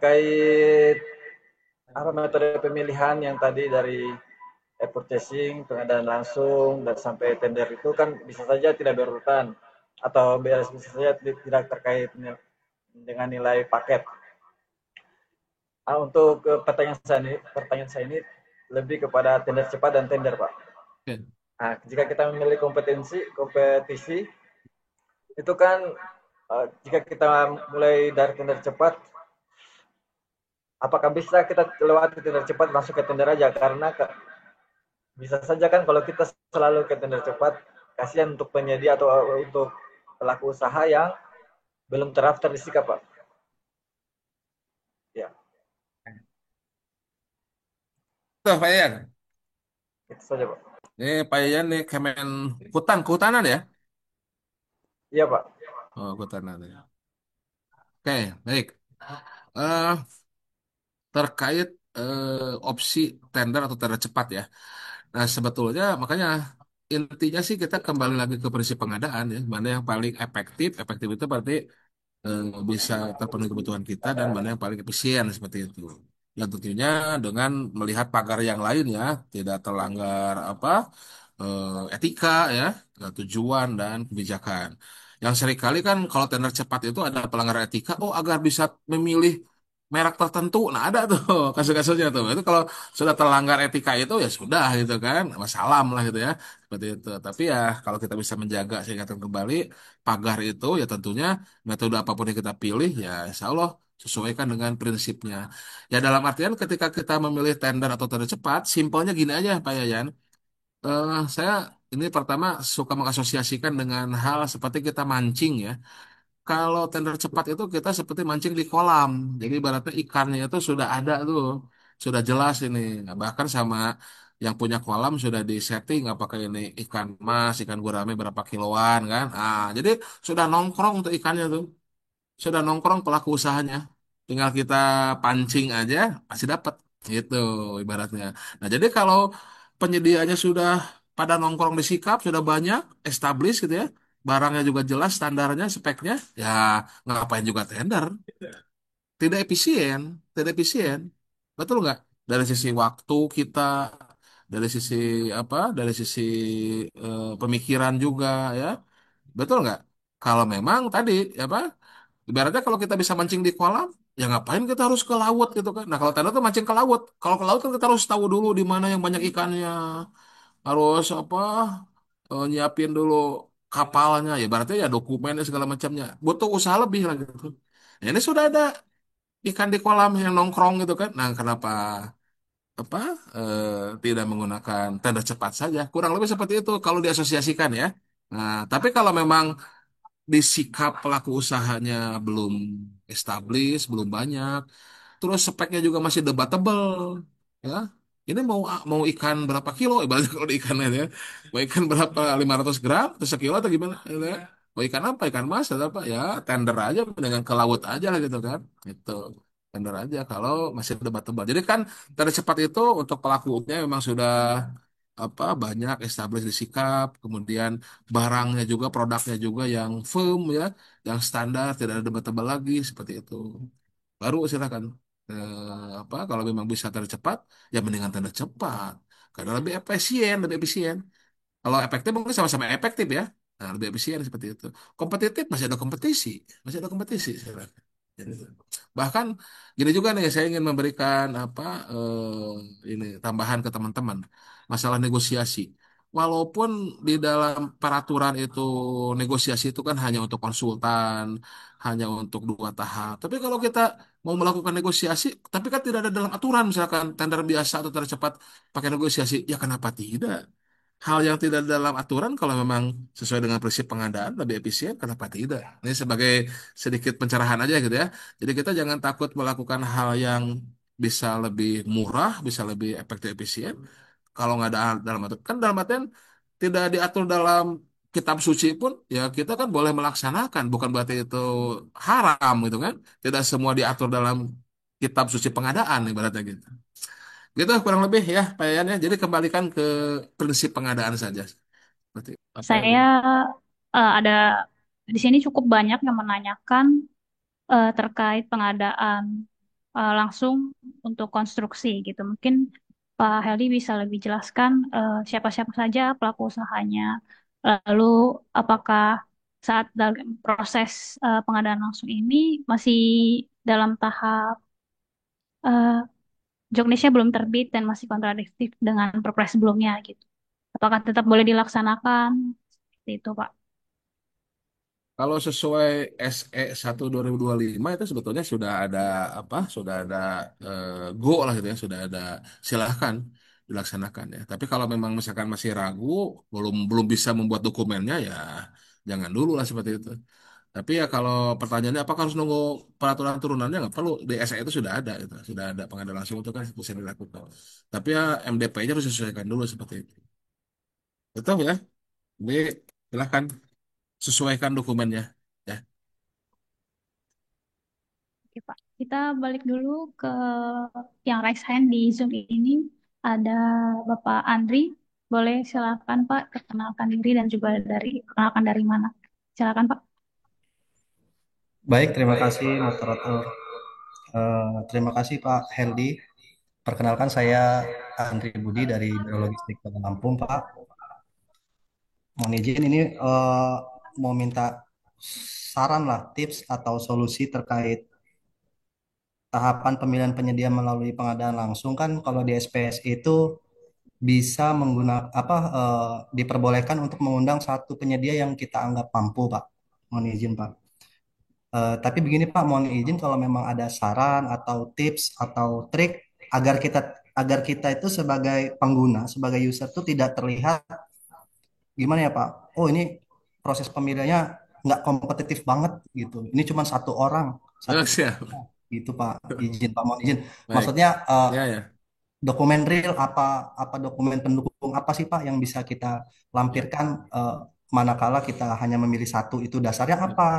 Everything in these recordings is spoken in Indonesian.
terkait apa metode pemilihan yang tadi dari purchasing, pengadaan langsung, dan sampai tender itu kan bisa saja tidak berurutan atau bisa saja tidak terkait dengan nilai paket. Untuk pertanyaan saya ini lebih kepada tender cepat dan tender, Pak. Oke. Nah, jika kita memilih kompetisi itu kan jika kita mulai dari tender cepat, apakah bisa kita lewati tender cepat masuk ke tender aja? Karena bisa saja kan kalau kita selalu ke tender cepat, kasihan untuk penyedia atau untuk pelaku usaha yang belum terdaftar di SIKA, Pak. Ya, Tuh, Pak Yayan. itu saja, Pak. Ini Pak Yayan nih kehutanan ya? Iya, Pak. Oh, kehutanan ya. Oke, baik. Eh, Terkait opsi tender atau tender cepat ya. Nah, sebetulnya makanya intinya sih kita kembali lagi ke prinsip pengadaan ya. Mana yang paling efektif? Efektif itu berarti eh, bisa terpenuhi kebutuhan kita dan mana yang paling efisien seperti itu. Dan tentunya dengan melihat pagar yang lain ya, tidak terlanggar etika ya, tujuan dan kebijakan. Yang seringkali kan kalau tender cepat itu ada pelanggaran etika, oh agar bisa memilih merek tertentu. Nah ada tuh kasus-kasusnya tuh. Itu kalau sudah terlanggar etika itu ya sudah gitu kan, wassalam lah gitu ya, seperti itu. Tapi ya kalau kita bisa menjaga sehingga kembali pagar itu ya tentunya metode apapun yang kita pilih ya insya Allah sesuaikan dengan prinsipnya. Ya dalam artian ketika kita memilih tender atau tender cepat, simpelnya gini aja Pak Yayan. Saya ini pertama suka mengasosiasikan dengan hal seperti kita mancing ya. Kalau tender cepat itu kita seperti mancing di kolam. Jadi ibaratnya ikannya itu sudah ada tuh, sudah jelas ini. Nah, bahkan sama yang punya kolam sudah disetting apakah ini ikan mas, ikan gurame berapa kiloan kan. Ah, jadi sudah nongkrong untuk ikannya tuh. Sudah nongkrong pelaku usahanya. Tinggal kita pancing aja pasti dapat. Gitu ibaratnya. Nah, jadi kalau penyediaannya sudah pada nongkrong di sikap, sudah banyak, established gitu ya. Barangnya juga jelas, standarnya, speknya, ya ngapain juga tender. Tidak efisien, tidak efisien. Betul nggak? Dari sisi waktu kita, dari sisi dari sisi pemikiran juga ya. Betul nggak? Kalau memang tadi apa? Ibaratnya kalau kita bisa mancing di kolam, ya ngapain kita harus ke laut gitu kan? Nah kalau tanda tuh mancing ke laut. Kalau ke laut kan kita harus tahu dulu di mana yang banyak ikannya. Harus nyiapin dulu kapalnya. Ya berarti ya dokumennya segala macamnya. Butuh usaha lebih lah gitu. Nah, ini sudah ada ikan di kolam yang nongkrong gitu kan. Nah kenapa apa tidak menggunakan tanda cepat saja? Kurang lebih seperti itu kalau diasosiasikan ya. Nah, tapi kalau memang di sikap pelaku usahanya belum established, belum banyak, terus speknya juga masih debatable, ya. Ini mau ikan berapa kilo? Ibaratnya kalau di ikan ya, mau ikan berapa 500 gram, terus sekilo atau gimana? Gitu ya. Mau ikan apa? Ikan mas atau apa? Ya tender aja dengan ke laut aja lah gitu kan. Itu tender aja kalau masih debatable. Jadi kan tanda cepat itu untuk pelakunya memang sudah banyak established di sikap, kemudian barangnya juga produknya juga yang firm ya, yang standar tidak ada debatable lagi seperti itu. Baru silakan kalau memang bisa tanda cepat ya mendingan tanda cepat karena lebih efisien. Kalau efektif mungkin sama-sama efektif ya. Nah, lebih efisien seperti itu. Kompetitif masih ada kompetisi, masih ada kompetisi silakan. Jadi, bahkan gini juga nih saya ingin memberikan ini tambahan ke teman-teman masalah negosiasi. Walaupun di dalam peraturan itu negosiasi itu kan hanya untuk konsultan, hanya untuk 2 tahap. Tapi kalau kita mau melakukan negosiasi, tapi kan tidak ada dalam aturan misalkan tender biasa atau tender cepat pakai negosiasi, ya kenapa tidak? Hal yang tidak dalam aturan kalau memang sesuai dengan prinsip pengadaan lebih efisien, kenapa tidak? Ini sebagai sedikit pencerahan aja gitu ya. Jadi kita jangan takut melakukan hal yang bisa lebih murah, bisa lebih efektif efisien. Kalau nggak ada dalam aturan, kan dalam artian tidak diatur dalam kitab suci pun, ya kita kan boleh melaksanakan, bukan berarti itu haram gitu kan. Tidak semua diatur dalam kitab suci pengadaan ibaratnya gitu. Gitu kurang lebih ya Pak Yan ya. Jadi kembalikan ke prinsip pengadaan saja. Berarti apa yang Saya ada di sini cukup banyak yang menanyakan terkait pengadaan. langsung untuk konstruksi gitu. Mungkin Pak Heli bisa lebih jelaskan siapa-siapa saja pelaku usahanya. Lalu apakah saat dalam proses pengadaan langsung ini masih dalam tahap eh, juknisnya belum terbit dan masih kontradiktif dengan perpres sebelumnya gitu. Apakah tetap boleh dilaksanakan? Seperti itu, Pak. Kalau sesuai SE 1 lima itu sebetulnya sudah ada apa? Sudah ada go lah gitu ya, sudah ada silahkan dilaksanakan ya. Tapi kalau memang misalkan masih ragu, belum belum bisa membuat dokumennya ya jangan dulu lah seperti itu. Tapi ya kalau pertanyaannya apakah harus nunggu peraturan turunannya nggak perlu di SE itu sudah ada itu, sudah ada pengadaan langsung itu kan bisa dilakukan. Tapi ya MDP-nya harus disesuaikan dulu seperti itu. Betul ya? Jadi silahkan sesuaikan dokumennya. Ya. Oke, Pak. Kita balik dulu ke yang raise hand di Zoom ini. Ada Bapak Andri. Boleh silakan Pak, perkenalkan diri dan juga perkenalkan dari mana. Silakan Pak. Baik, terima kasih moderator. Terima kasih Pak Heldi. Perkenalkan saya Andri Budi dari Biro Logistik Kota Lampung, Pak. Mohon izin ini mau minta saran lah, tips atau solusi terkait tahapan pemilihan penyedia melalui pengadaan langsung kan kalau di SPS itu bisa menggunakan diperbolehkan untuk mengundang satu penyedia yang kita anggap mampu, Pak. Mohon izin, Pak. Tapi begini Pak, mohon izin kalau memang ada saran atau tips atau trik agar kita itu sebagai pengguna, sebagai user itu tidak terlihat gimana ya Pak? Oh ini proses pemilihannya nggak kompetitif banget gitu. Ini cuma satu orang, Oh, satu siap. gitu Pak. Izin Pak, mohon izin. Baik. Maksudnya Ya, ya. dokumen real apa apa dokumen pendukung apa sih Pak yang bisa kita Ya. lampirkan manakala kita hanya memilih satu itu dasarnya Ya. apa?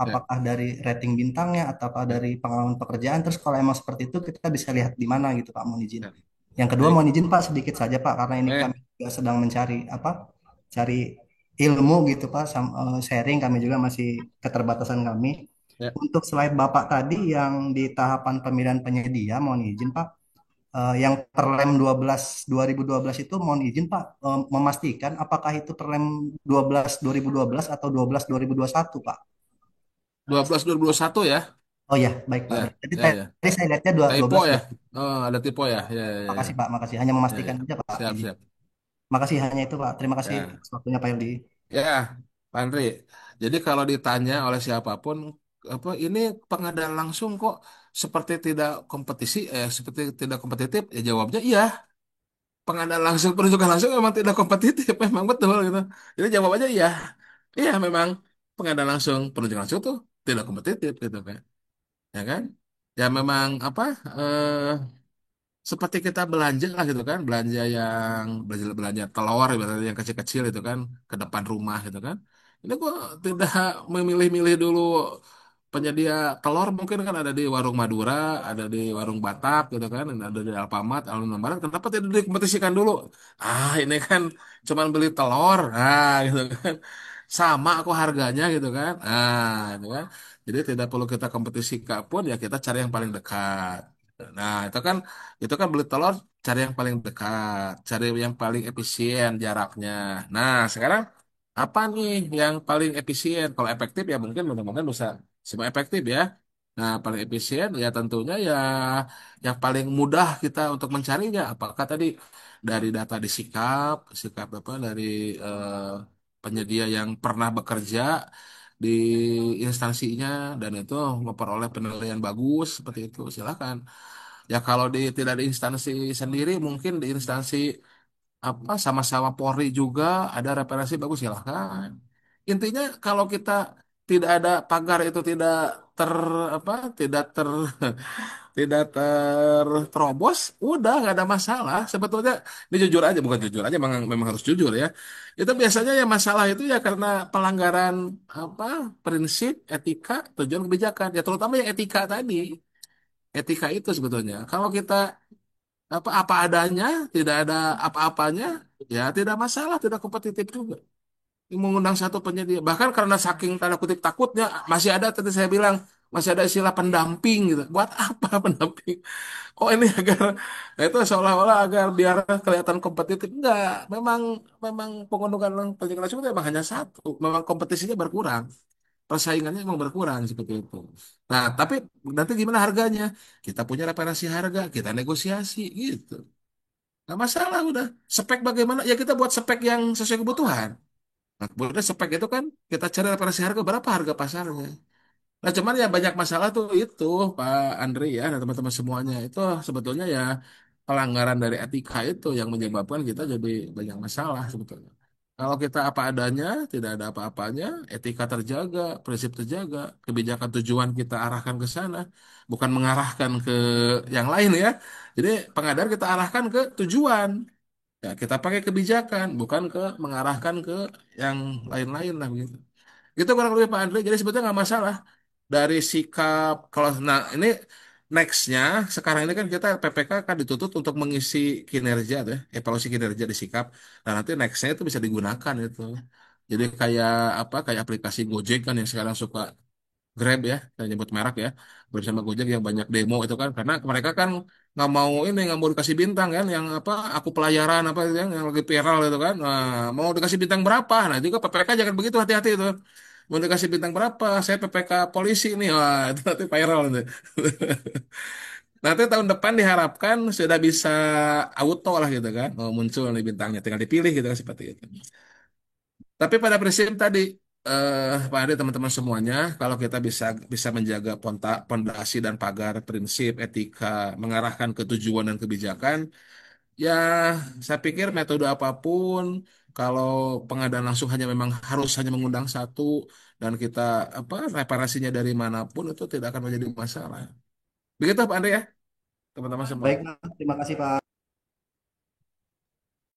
Ya. Apakah dari rating bintangnya ataukah Ya. dari pengalaman pekerjaan? Terus kalau emang seperti itu kita bisa lihat di mana gitu Pak, mohon izin. Ya. Yang kedua mohon Baik. izin Pak sedikit saja Pak karena ini kami Eh, juga sedang mencari cari ilmu gitu Pak, sharing kami juga masih keterbatasan kami. ya. Untuk slide Bapak tadi yang di tahapan pemilihan penyedia, mohon izin Pak, yang Perlem 12 2012 itu mohon izin Pak memastikan apakah itu Perlem 12 2012 atau 12 2021 Pak. 12/2021 ya. Oh ya, baik Pak. Ya, Jadi ya, ya. tadi saya lihatnya Typo 12 ya. 20. Oh, ada typo ya. Ya, ya, ya, ya. Makasih Pak, makasih. Hanya Ya, memastikan ya. aja Pak. Siap, Izin. siap. Makasih hanya itu Pak. Terima kasih Ya. atas waktunya Pak Yudi. Ya, Pak Andri. Jadi kalau ditanya oleh siapapun apa ini pengadaan langsung kok seperti tidak kompetisi seperti tidak kompetitif ya jawabnya iya. Pengadaan langsung penunjukan langsung memang tidak kompetitif memang betul gitu. Jadi jawabannya iya. Iya memang pengadaan langsung penunjukan langsung tuh tidak kompetitif gitu kan. Ya kan? Ya memang apa eh seperti kita belanja lah gitu kan, belanja yang belanja belanja telur misalnya yang kecil-kecil itu kan ke depan rumah gitu kan. Ini kok tidak memilih-milih dulu penyedia telur mungkin kan ada di warung Madura, ada di warung Batak gitu kan, ada di Alfamart, Alun Barat. Kenapa tidak dikompetisikan dulu? Ah ini kan cuman beli telur, gitu kan. Sama aku harganya gitu kan. Itu kan. Jadi tidak perlu kita kompetisikan pun ya kita cari yang paling dekat. Nah, itu kan beli telur cari yang paling dekat, cari yang paling efisien jaraknya. Nah, sekarang apa nih yang paling efisien? Kalau efektif ya mungkin mudah-mudahan bisa semua efektif ya. Nah, paling efisien ya tentunya ya yang paling mudah kita untuk mencarinya. Apakah tadi dari data disikap, sikap apa dari eh, penyedia yang pernah bekerja di instansinya dan itu memperoleh penilaian bagus seperti itu silakan. Ya kalau tidak di instansi sendiri, mungkin di instansi apa sama-sama Polri juga ada referensi bagus silahkan. Intinya kalau kita tidak ada pagar itu tidak ter apa tidak ter tidak terterobos, udah nggak ada masalah. Sebetulnya ini jujur aja, bukan jujur aja, memang harus jujur ya. Itu biasanya ya masalah itu ya karena pelanggaran apa prinsip, etika, tujuan kebijakan. Ya terutama yang etika tadi. Etika itu sebetulnya. Kalau kita apa apa adanya, tidak ada apa-apanya, ya tidak masalah, tidak kompetitif juga. Mengundang satu penyedia, bahkan karena saking tanda kutip takutnya masih ada tadi saya bilang masih ada istilah pendamping gitu. Buat apa pendamping? Oh ini agar nah itu seolah-olah agar biar kelihatan kompetitif. Enggak, memang memang pengundukan penyiaran langsung itu memang hanya satu. Memang kompetisinya berkurang, persaingannya memang berkurang seperti itu. Nah, tapi nanti gimana harganya? Kita punya referensi harga, kita negosiasi gitu. Nggak masalah udah. Spek bagaimana? Ya kita buat spek yang sesuai kebutuhan. Nah, kemudian spek itu kan kita cari referensi harga berapa harga pasarnya. Nah, cuman ya banyak masalah tuh itu Pak Andri ya dan teman-teman semuanya itu sebetulnya ya pelanggaran dari etika itu yang menyebabkan kita jadi banyak masalah sebetulnya. Kalau kita apa adanya, tidak ada apa-apanya, etika terjaga, prinsip terjaga, kebijakan tujuan kita arahkan ke sana, bukan mengarahkan ke yang lain ya. Jadi pengadaan kita arahkan ke tujuan. Ya, kita pakai kebijakan, bukan ke mengarahkan ke yang lain-lain lah begitu. Gitu kurang lebih Pak Andre. Jadi sebetulnya nggak masalah dari sikap kalau nah ini nextnya sekarang ini kan kita PPK kan dituntut untuk mengisi kinerja tuh ya, evaluasi kinerja di sikap. Dan nanti nextnya itu bisa digunakan itu. Jadi kayak apa kayak aplikasi Gojek kan yang sekarang suka Grab ya, saya nyebut merek ya, bersama Gojek yang banyak demo itu kan, karena mereka kan nggak mau ini nggak mau dikasih bintang kan, yang apa aku pelayaran apa itu yang lagi viral itu kan, nah, mau dikasih bintang berapa, nah juga PPK jangan begitu hati-hati itu, mau dikasih bintang berapa, saya PPK polisi nih, wah itu nanti viral nanti. Nanti tahun depan diharapkan sudah bisa auto lah gitu kan, mau muncul nih bintangnya, tinggal dipilih gitu kan seperti itu. Tapi pada prinsip tadi, Pak Ade, teman-teman semuanya, kalau kita bisa bisa menjaga pondasi dan pagar prinsip etika mengarahkan ke tujuan dan kebijakan, ya saya pikir metode apapun, kalau pengadaan langsung hanya memang harus hanya mengundang satu dan kita apa reparasinya dari manapun itu tidak akan menjadi masalah. Begitu Pak Ade ya, teman-teman semua. Baik, Mas. Terima kasih, Pak.